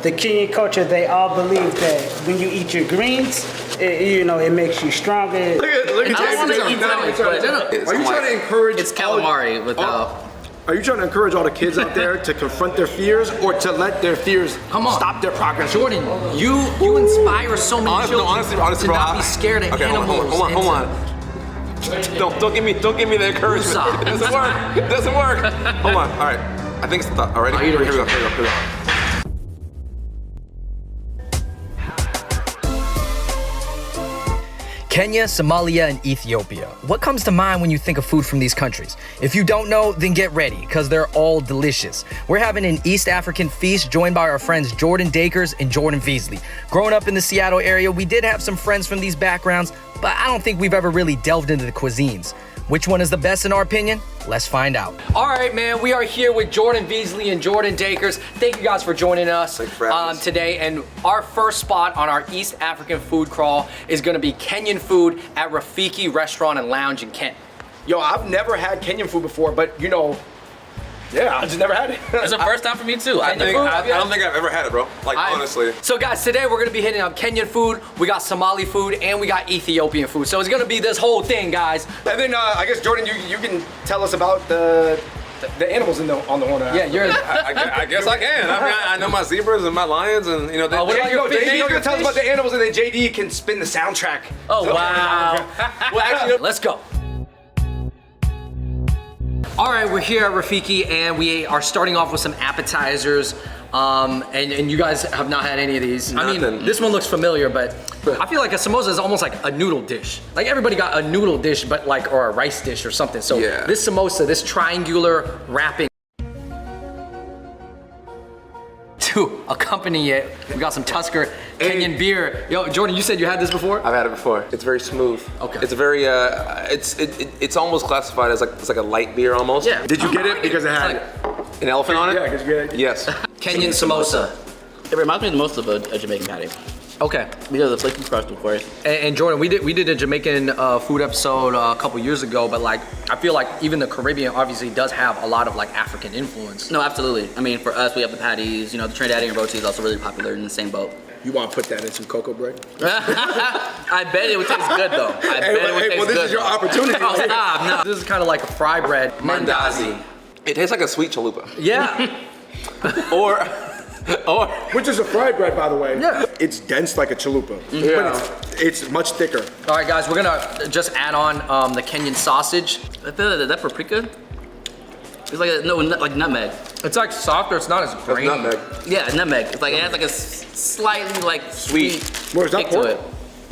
The Kenyan culture, they all believe that when you eat your greens, it makes you stronger. Look at I don't want to eat that. Are you trying to encourage? It's calamari without. Are you trying to encourage all the kids out there to confront their fears, or to let their fears stop their progress? Jordan, you inspire so many children honestly, to bro, not be scared of animals. Hold on. Don't give me the encouragement. It doesn't work. Hold on. All right. I think it's all right. Here we go. Kenya, Somalia, and Ethiopia. What comes to mind when you think of food from these countries? If you don't know, then get ready, because they're all delicious. We're having an East African feast joined by our friends Jordan Dakers and Jordan Veasley. Growing up in the Seattle area, we did have some friends from these backgrounds, but I don't think we've ever really delved into the cuisines. Which one is the best in our opinion? Let's find out. All right, man, we are here with Jordan Veasley and Jordan Dakers. Thank you guys for joining us today. And our first spot on our East African food crawl is gonna be Kenyan food at Rafiki Restaurant and Lounge in Kent. Yo, I've never had Kenyan food before, but I just never had it. It's the first time for me too. I don't think I've ever had it, bro. Honestly. So guys, today we're gonna be hitting up Kenyan food, we got Somali food, and we got Ethiopian food. So it's gonna be this whole thing, guys. And then I guess Jordan, you can tell us about the animals on the horn. Yeah, you're. I guess I can. I mean, I know my zebras and my lions, and what about your JD's gonna tell us about the animals, and then JD can spin the soundtrack. Oh wow. Well, actually, let's go. All right, we're here at Rafiki, and we are starting off with some appetizers. And you guys have not had any of these. Nothing. I mean, this one looks familiar, but I feel like a samosa is almost like a noodle dish. Like everybody got a noodle dish, but or a rice dish or something. So this samosa, this triangular wrapping. To accompany it, we got some Tusker Kenyan beer. Yo, Jordan, you said you had this before? I've had it before. It's very smooth. Okay. It's very it's almost classified as like a light beer almost. Yeah. Did you get it because it had an elephant on it? Yeah, because you get it. Yes. Kenyan samosa. It reminds me the most of a Jamaican patty. Okay. Because of the flaky crust, of course. And Jordan, we did a Jamaican food episode a couple years ago, but like I feel like even the Caribbean obviously does have a lot of like African influence. No, absolutely. I mean, for us, we have the patties. The Trinidadian roti is also really popular in the same boat. You want to put that in some cocoa bread? I bet it would taste good though. This is your opportunity. Oh, stop! No, this is kind of like a fry bread. Mandazi. It tastes like a sweet chalupa. Yeah. or which is a fried bread, by the way. Yeah. It's dense like a chalupa, but it's much thicker. All right, guys, we're gonna just add on the Kenyan sausage. I feel like that paprika. It's like like nutmeg. It's like softer. It's not as grainy. Nutmeg. Yeah, nutmeg. It's like it has like a slightly like sweet Where's that kick to pork? it.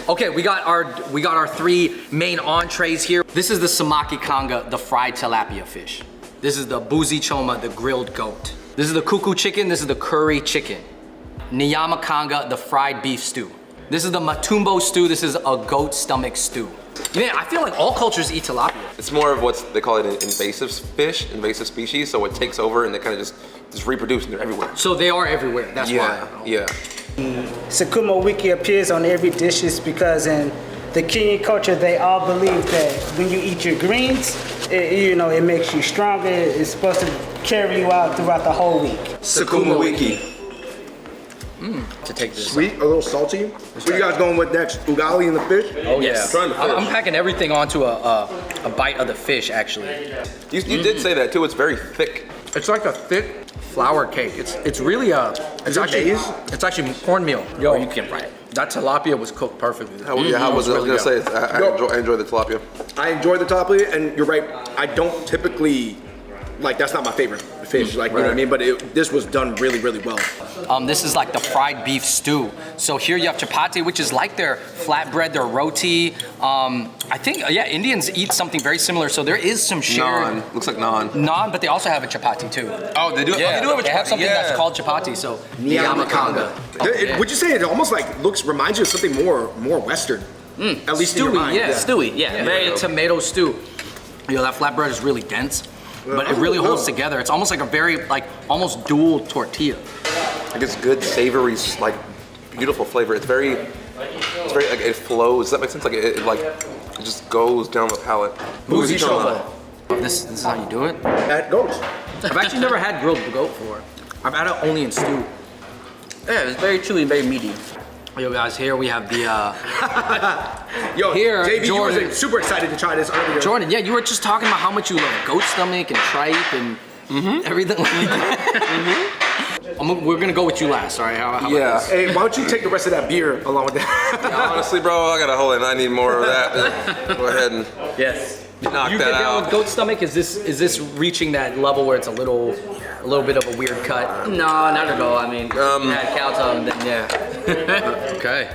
Okay, we got our three main entrees here. This is the samaki kanga, the fried tilapia fish. This is the buzi choma, the grilled goat. This is the kuku chicken, this is the curry chicken. Nyama kanga, the fried beef stew. This is the matumbo stew, this is a goat stomach stew. Man, I feel like all cultures eat tilapia. It's more of they call it an invasive fish, invasive species. So it takes over and they kind of just reproduce and they're everywhere. So they are everywhere, that's why. Yeah. Sukuma wiki appears on every dishes because in the Kenyan culture, they all believe that when you eat your greens, it makes you stronger. It's supposed to carry you out throughout the whole week. Sukuma wiki. To take this. Sweet, a little salty. What are you guys going with next? Ugali and the fish? Oh yes. Trying the fish. I'm packing everything onto a bite of the fish actually. You did say that too. It's very thick. It's like a thick flour cake. It's really Is it maize? It's actually cornmeal. Yo, you can fry it. That tilapia was cooked perfectly. How was it? I was gonna say I enjoy the tilapia. I enjoy the tilapia, and you're right. I don't typically that's not my favorite fish. You know what I mean? But this was done really, really well. This is like the fried beef stew. So here you have chapati, which is like their flatbread, their roti. I think Indians eat something very similar. So there is some shared Naan. Looks like naan. naan, but they also have a chapati too. Oh, they do. Yeah, they do have a they have something that's called chapati. So nyama kanga. Would you say it almost reminds you of something more Western? At least in your Stewy, mind. yeah. Stewy, yeah. Very tomato stew. That flatbread is really dense, but it really holds together. It's almost like a very almost dual tortilla. Like it's good, savory, beautiful flavor. It's very it flows. Does that make sense? It just goes down the palate. Buzi choma. This is how you do it? That goes. I've actually never had grilled goat before. I've had it only in stew. Yeah, it's very chewy and very meaty. Yo guys, here we have the Yo, Here, JB, Jordan. you was super excited to try this earlier. Jordan. Yeah, you were just talking about how much you love goat stomach and tripe and everything like that. We're gonna go with you last. All right? How about Yeah. this? Hey, why don't you take the rest of that beer along with that? Honestly, bro, I gotta hold it. I need more of that. Go ahead and Yes. knock You that get down with out. goat stomach? Is this reaching that level where it's a little bit of a weird cut? No, not at all. I mean, you had cow tongue, then yeah. Okay.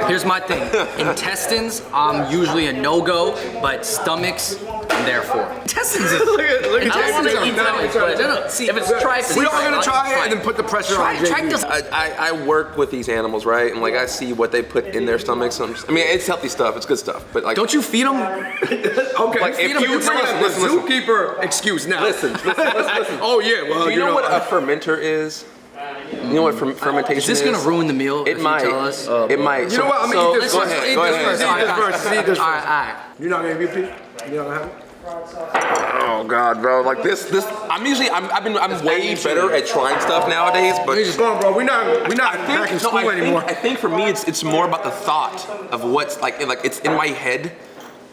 Here's my thing. Intestines, I'm usually a no-go, but stomachs, I'm there for. Intestines is... look at I don't want to eat stomachs, but No, see, if it's tripe, We're all gonna try it and then put the pressure on JB. Tripe does... I work with these animals, right? And like I see what they put in their stomachs. I mean, it's healthy stuff. It's good stuff. But like, Don't you feed them? Okay, Like, if if you you- bring up the listen. zookeeper excuse now. listen. Oh yeah, well, Do you know what a fermenter is? You know what fermentation Is this gonna ruin the meal It if might. you tell us? It might. You know what? I'm gonna eat this Go first. ahead. Eat Go this ahead. first. Eat this first. Eat this All first. right. You're not gonna repeat? You're not gonna have it? Oh God, bro! Like this. I'm way better at trying stuff nowadays. But Come on, bro. We're not back in school anymore. I think for me, it's more about the thought of what's like it's in my head.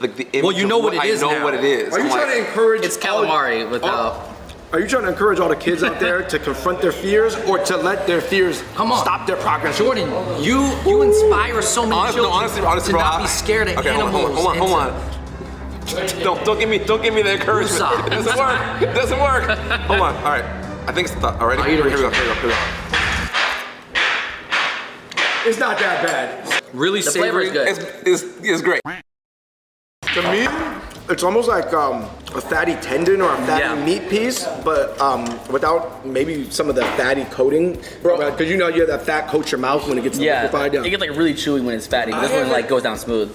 Like the image Well, you know of what it is I know now. what it is. Are you I'm trying like, to encourage? It's calamari without. Are you trying to encourage all the kids out there to confront their fears, or to let their fears Come on. stop their progress? Jordan, you inspire so many children honestly, to bro, not be scared of okay, animals. hold on. Don't give me the encouragement. Woosah. It doesn't work. It doesn't work. Hold on. All right. I think it's already. Here we go. It's not that bad. Really The flavor savory. is good. It's great. To me, it's almost like a fatty tendon or a fatty Yeah. meat piece, but without maybe some of the fatty coating. Bro, because you have that fat coats your mouth when it gets Yeah, liquefied. it gets like really chewy when it's fatty, but this one like goes down smooth.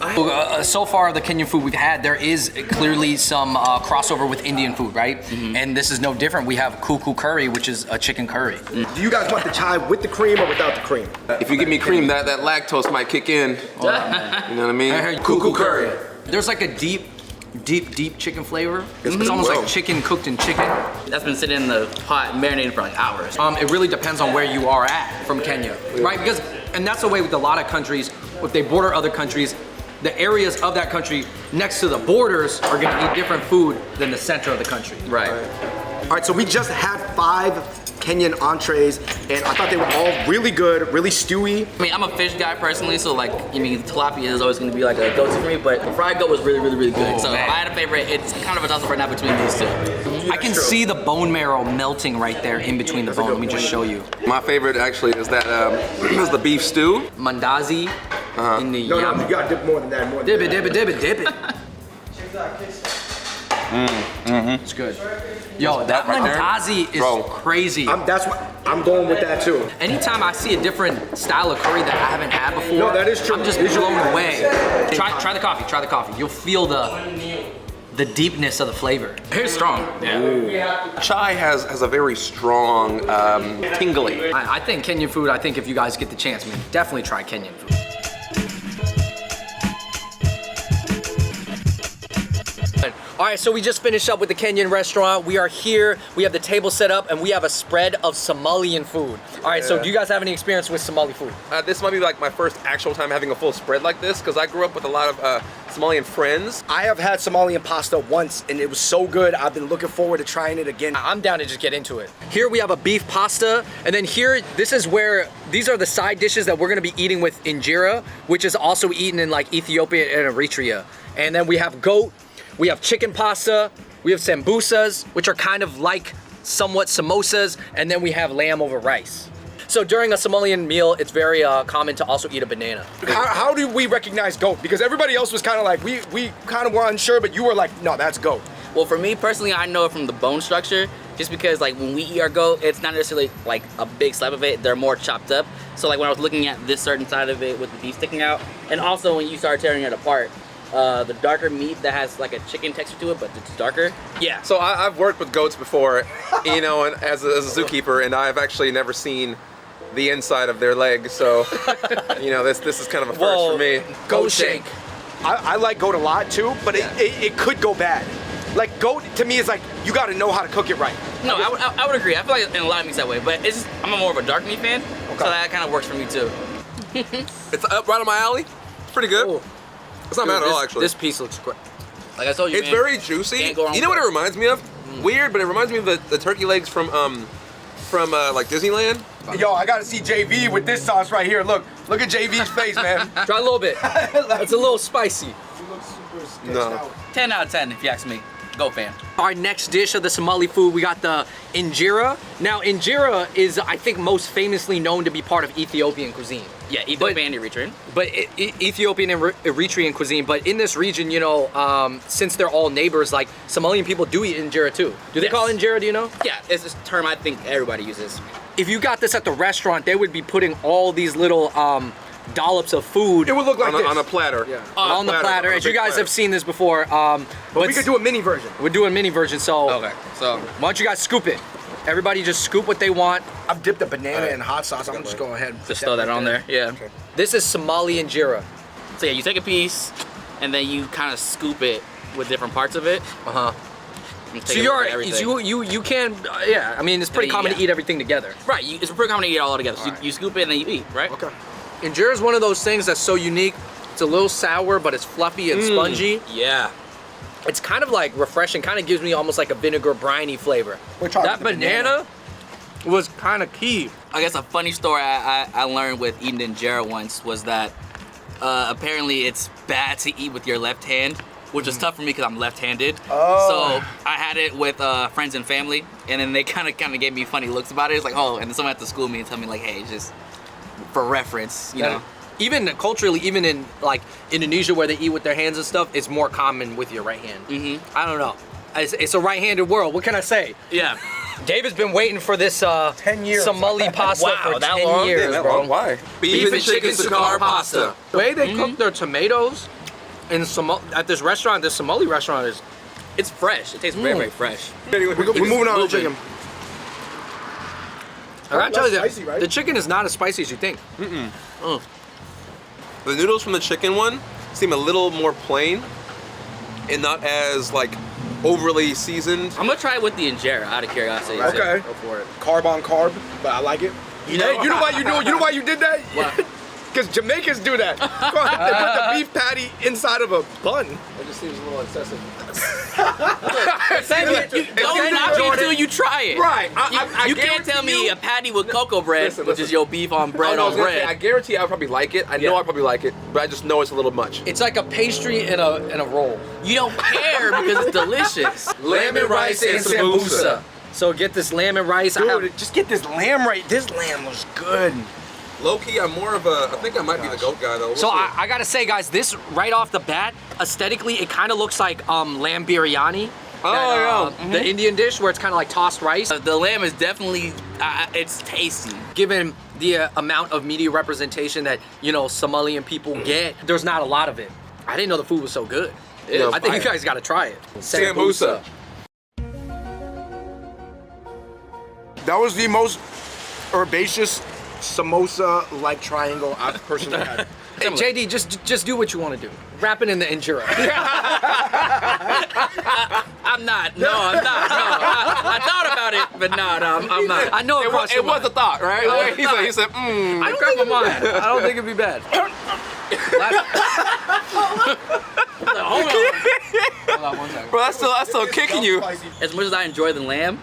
So far, the Kenyan food we've had, there is clearly some crossover with Indian food, right? And this is no different. We have kuku curry, which is a chicken curry. Do you guys want the chai with the cream or without the cream? If you give me cream, that lactose might kick in. You know what I mean? I heard Kuku curry. There's like a deep chicken flavor. It's almost like chicken cooked in chicken. That's been sitting in the pot marinated for like hours. It really depends on where you are at from Kenya, right? Because, and that's the way with a lot of countries, if they border other countries, the areas of that country next to the borders are gonna eat different food than the center of the country. Right. All right, so we just had 5 Kenyan entrees, and I thought they were all really good, really stewy. I mean, I'm a fish guy personally, so like, I mean, tilapia is always going to be like a go-to for me, but the fried goat was really, really, really good. So if I had a favorite, it's kind of a toss-up right now between these two. I can see the bone marrow melting right there in between the bone. Let me just show you. My favorite actually is that is the beef stew. Mandazi in the No, yam. you gotta dip more than that. More than Dip it, that. dip it, dip it, dip it. It's good. Yo, that right there? mandazi is Bro. crazy. That's what I'm going with that too. Anytime I see a different style of curry that I haven't had before, No, that is true. I'm just It is blown true. away. Try the coffee, try the coffee. You'll feel the deepness of the flavor. It's strong. Yeah. Chai has a very strong tingly. I think Kenyan food, I think if you guys get the chance, man, definitely try Kenyan food. All right, so we just finished up with the Kenyan restaurant. We are here, we have the table set up, and we have a spread of Somalian food. All right, so do you guys have any experience with Somali food? This might be like my first actual time having a full spread like this because I grew up with a lot of Somalian friends. I have had Somalian pasta once, and it was so good. I've been looking forward to trying it again. I'm down to just get into it. Here we have a beef pasta, and then here, this is where, these are the side dishes that we're gonna be eating with injera, which is also eaten in like Ethiopia and Eritrea. And then we have goat, we have chicken pasta, we have sambusas, which are kind of like somewhat samosas, and then we have lamb over rice. So during a Somalian meal, it's very common to also eat a banana. How do we recognize goat? Because everybody else was kind of like, we kind of were unsure, but you were like, no, that's goat. Well, for me personally, I know it from the bone structure, just because like when we eat our goat, it's not necessarily like a big slab of it, they're more chopped up. So like when I was looking at this certain side of it with the beef sticking out, and also when you start tearing it apart, the darker meat that has like a chicken texture to it, but it's darker. Yeah. So I've worked with goats before, you know, and as a zookeeper, and I've actually never seen the inside of their leg. So, you know, this is kind of a first for me. Goat shake. I like goat a lot too, but it could go bad. Like goat to me is like, you gotta know how to cook it right. No, I would agree. I feel like in a lot of meats that way, but it's just, I'm more of a dark meat fan. So that kind of works for me too. It's up right on my alley. It's pretty good. Ooh. It's not bad at all, actually. This piece looks great. Like I told you, It's man, very juicy. can't go wrong You know what with it reminds me of? Weird, but it reminds me of the turkey legs from like Disneyland. Yo, I gotta see JV with this sauce right here. Look at JV's face, man. Try a little bit. It's a little spicy. No. 10 out of 10 if you ask me. Go fan. Our next dish of the Somali food, we got the injera. Now, injera is, I think, most famously known to be part of Ethiopian cuisine. Yeah, Ethiopian and Eritrean. But Ethiopian and Eritrean cuisine. But in this region, you know, since they're all neighbors, like Somalian people do eat injera too. Do they call it injera? Do you know? Yeah, it's a term I think everybody uses. If you got this at the restaurant, they would be putting all these little dollops of food It would look like On this. a platter. Yeah. on the platter. on a As you big guys platter. have seen this before. But we could do a mini version. We're doing a mini version, so Okay, so why don't you guys scoop it? Everybody just scoop what they want. I've dipped the banana in hot sauce. I'm gonna just go ahead and just throw that on there. Yeah. This is Somali injera. So yeah, you take a piece and then you kind of scoop it with different parts of it. Uh-huh. And take So a you're, look at everything. you can, yeah, I mean, it's pretty common to Yeah. eat everything together. Right, it's pretty common to eat it all together. So you scoop it and then you eat, right? Okay. Injera is one of those things that's so unique. It's a little sour, but it's fluffy and spongy. Yeah. It's kind of like refreshing, kind of gives me almost like a vinegar briny flavor. We're trying That the banana. banana was kind of key. I guess a funny story I learned with eating injera once was that apparently it's bad to eat with your left hand, which is tough for me because I'm left-handed. Oh. So I had it with friends and family, and then they kind of gave me funny looks about it. It's like, oh, and then someone had to school me and tell me like, hey, just for reference, you know. Even culturally, even in like Indonesia where they eat with their hands and stuff, it's more common with your right hand. Mm-hmm. I don't know. It's a right-handed world. What can I say? Yeah. David's been waiting for this 10 years. Somali pasta Wow, for that 10 long? years, Damn, that bro. long. Why? Beef and chicken sukkar pasta. The way they cook their tomatoes in at this restaurant, this Somali restaurant, is It's fresh. It tastes very, very fresh. We're moving on to moving. chicken. I gotta tell you, Spicy, right? the chicken is not as spicy as you think. The noodles from the chicken one seem a little more plain and not as like overly seasoned. I'm gonna try it with the injera out of curiosity. Okay. Go for it. Carb on carb, but I like it. You know- Hey, you know why you do? You know why you did that? What? Because Jamaicans do that. They put the beef patty inside of a bun. It just seems a little excessive. Don't knock me till you try it. Right. You can't tell me a patty with cocoa bread, which is your beef on bread on I bread. guarantee I'll probably like it. I know I'll probably like it, but I just know it's a little much. It's like a pastry in a roll. You don't care because it's delicious. Lamb and rice and sambusa. So get this lamb and rice. I Dude, have, just get this lamb right. This lamb was good. Low key, I'm more of a. I think I might be the goat guy though. so I gotta say, guys, this right off the bat, aesthetically, it kind of looks like lamb biryani. The Indian dish where it's kind of like tossed rice. The lamb is definitely, it's tasty. Given the amount of media representation that Somalian people get, there's not a lot of it. I didn't know the food was so good. Yeah, I think you fire. guys gotta try it. Sambusa. That was the most herbaceous samosa-like triangle I've personally had. Hey, JD, just do what you want to do. Wrap it in the injera. I'm not. No, I'm not. No, I thought about it, but no, I'm not. I know it crossed your mind. a thought, right? He said, I don't think I don't think it'd be bad. Hold on one second. bro, that's still kicking you. As much as I enjoy the lamb,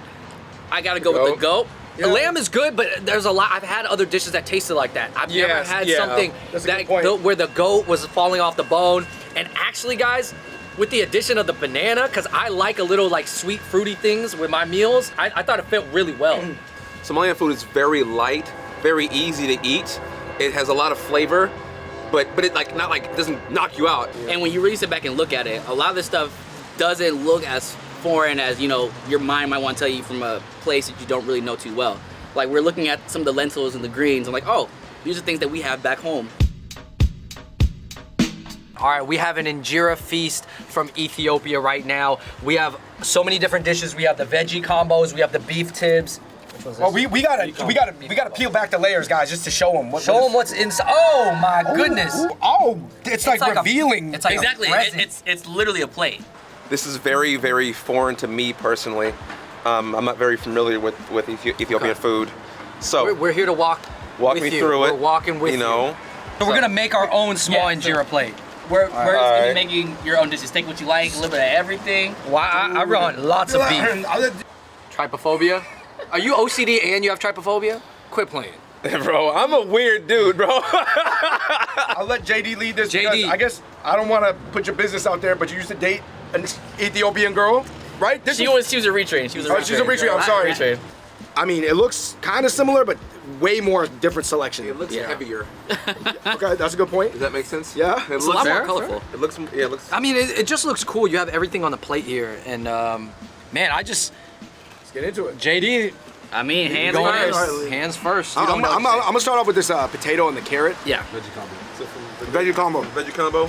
I gotta go with the goat. The lamb is good, but there's a lot. I've had other dishes that tasted like that. I've never Yes, had yeah. something That's a good point. where the goat was falling off the bone. And actually, guys, with the addition of the banana, because I like a little like sweet, fruity things with my meals, I thought it fit really well. Somalian food is very light, very easy to eat. It has a lot of flavor, but it like not like it doesn't knock you out. And when you really sit back and look at it, a lot of this stuff doesn't look as foreign as your mind might want to tell you from a place that you don't really know too well. Like we're looking at some of the lentils and the greens. I'm like, oh, these are things that we have back home. All right, we have an injera feast from Ethiopia right now. We have so many different dishes. We have the veggie combos. We have the beef tibs. Which one's Well, this? we gotta peel back the layers, guys, just to show them. Show them what's inside. Oh my goodness! Oh, it's like revealing. It's like Exactly. A present. It's literally a plate. This is very, very foreign to me personally. I'm not very familiar with Ethiopian food. So We're here to walk walk With me you. through it. We're walking with you know. So we're gonna make our own small Yeah, so- injera plate. We're just gonna Alright. be making your own dishes. Take what you like, a little bit of everything. Why I run lots of beef. Trypophobia? Are you OCD and you have trypophobia? Quit playing. Bro, I'm a weird dude, bro. I'll let JD lead this. JD. because I guess I don't want to put your business out there, but you used to date an Ethiopian girl, right? She was a retrain. She was a retrain. Oh, she's a retrain. I'm sorry. Retrain. I mean, it looks kind of similar, but way more different selection. It looks heavier. Okay, that's a good point. Does that make sense? Yeah. It It's a lot more Fair, colorful. It looks. Yeah, it looks. I mean, it just looks cool. You have everything on the plate here, and man, Let's get into it. JD I mean, hands going first. hands first. I'm gonna start off with this potato and the carrot. Yeah. Veggie combo. Veggie combo.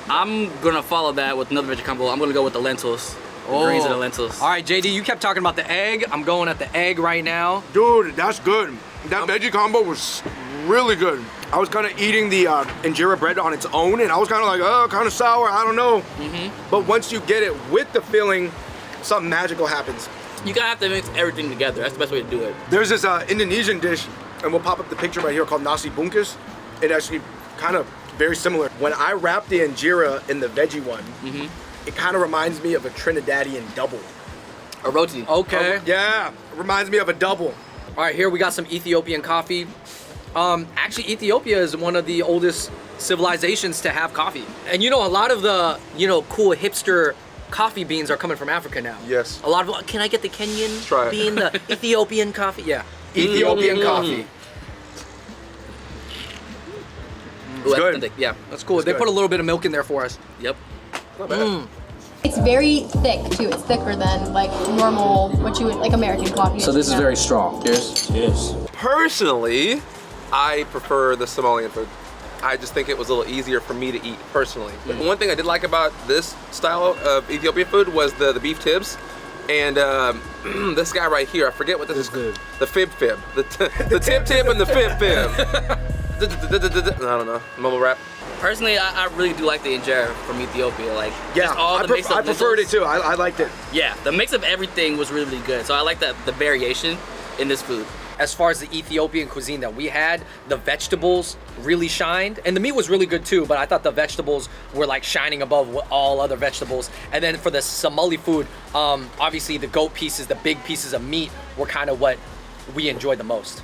I'm gonna follow that with another veggie combo. I'm gonna go with the lentils. The greens and the lentils. All right, JD, you kept talking about the egg. I'm going at the egg right now. Dude, that's good. That veggie combo was really good. I was kind of eating the injera bread on its own, and I was kind of like, oh, kind of sour, I don't know. But once you get it with the filling, something magical happens. You gotta have to mix everything together. That's the best way to do it. There's this Indonesian dish, and we'll pop up the picture right here, called nasi bungkus. It actually kind of very similar. When I wrap the injera in the veggie one, it kind of reminds me of a Trinidadian double. A roti. Okay. Yeah, it reminds me of a double. All right, here we got some Ethiopian coffee. Actually, Ethiopia is one of the oldest civilizations to have coffee. And you know, a lot of the, cool hipster coffee beans are coming from Africa now. Yes. A lot of, can I get the Kenyan Try it. bean, the Ethiopian coffee? Yeah. Ethiopian coffee. Ooh, good. authentic. Yeah. That's cool. They good. put a little bit of milk in there for us. Yep. Not bad. It's very thick too. It's thicker than like normal, what you would like American coffee. So this is very strong. Cheers. Personally, I prefer the Somalian food. I just think it was a little easier for me to eat personally. But one thing I did like about this style of Ethiopian food was the beef tibs. And this guy right here, I forget what this is. good. The fib. The tib and the fib. I don't know. Mumble rap. Personally, I really do like the injera from Ethiopia. Like, Yeah, just all the mix of I preferred it lentils. too. I liked it. Yeah, the mix of everything was really, really good. So I like the variation in this food. As far as the Ethiopian cuisine that we had, the vegetables really shined, and the meat was really good too, but I thought the vegetables were like shining above all other vegetables. And then for the Somali food, obviously the goat pieces, the big pieces of meat were kind of what we enjoyed the most.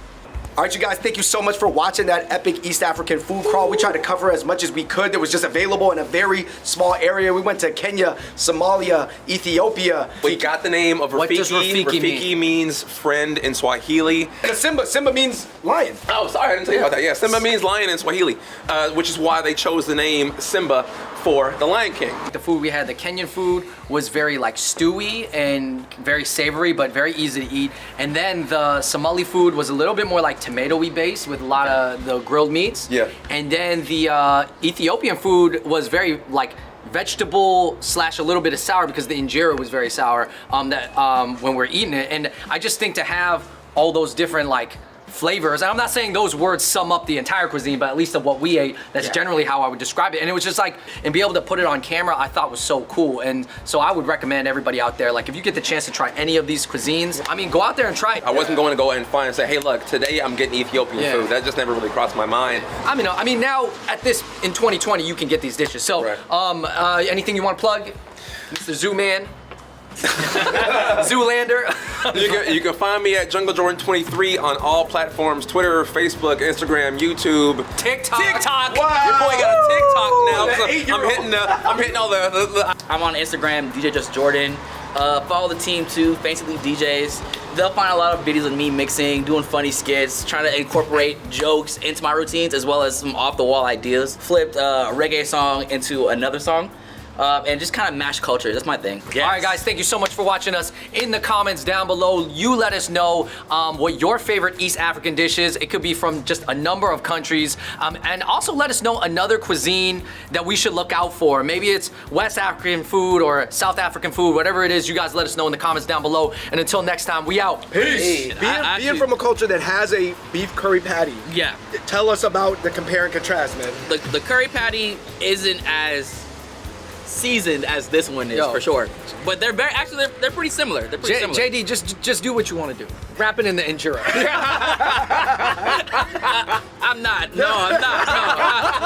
All right, you guys, thank you so much for watching that epic East African food crawl. We tried to cover as much as we could that was just available in a very small area. We went to Kenya, Somalia, Ethiopia. We got the name of What does Rafiki. Rafiki Rafiki means friend in Swahili. And Simba. Simba means lion. Oh, sorry, I didn't tell you about that. Yeah, Simba means lion in Swahili, which is why they chose the name Simba for the Lion King. The food we had, the Kenyan food, was very like stewy and very savory, but very easy to eat. And then the Somali food was a little bit more like tomato-y based with a lot of the grilled meats. Yeah. And then the Ethiopian food was very like vegetable / a little bit of sour because the injera was very sour when we're eating it. And I just think to have all those different like flavors, and I'm not saying those words sum up the entire cuisine, but at least of what we ate, that's generally how I would describe it. And it was just like, and be able to put it on camera, I thought was so cool. And so I would recommend everybody out there, like if you get the chance to try any of these cuisines, I mean, go out there and try it. I wasn't going to go and find and say, hey, look, today I'm getting Ethiopian food. That just never really crossed my mind. I mean, now at this, in 2020, you can get these dishes. So, anything you want to plug? Mr. Zoo Man? Zoolander? You can find me at Jungle Jordan 23 on all platforms: Twitter, Facebook, Instagram, YouTube, TikTok. Wow. Your boy got a TikTok now. So I'm hitting all the. I'm on Instagram, DJ Just Jordan. Follow the team too, Fancy Leaf DJs. They'll find a lot of videos of me mixing, doing funny skits, trying to incorporate jokes into my routines, as well as some off-the-wall ideas. Flipped a reggae song into another song. And just kind of mash culture. That's my thing. All right, guys, thank you so much for watching us. In the comments down below, you let us know what your favorite East African dish is. It could be from just a number of countries. And also let us know another cuisine that we should look out for. Maybe it's West African food or South African food, whatever it is, you guys let us know in the comments down below. And until next time, we out. Peace. Hey, Being from a culture that has a beef curry patty, Yeah. tell us about the compare and contrast, man. The curry patty isn't as seasoned as this one is, Yo. for sure. But they're they're pretty similar. They're pretty similar. JD, just do what you want to do. Wrap it in the injera. I'm not. No, I'm not. No,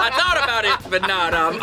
I thought about it, but no, I'm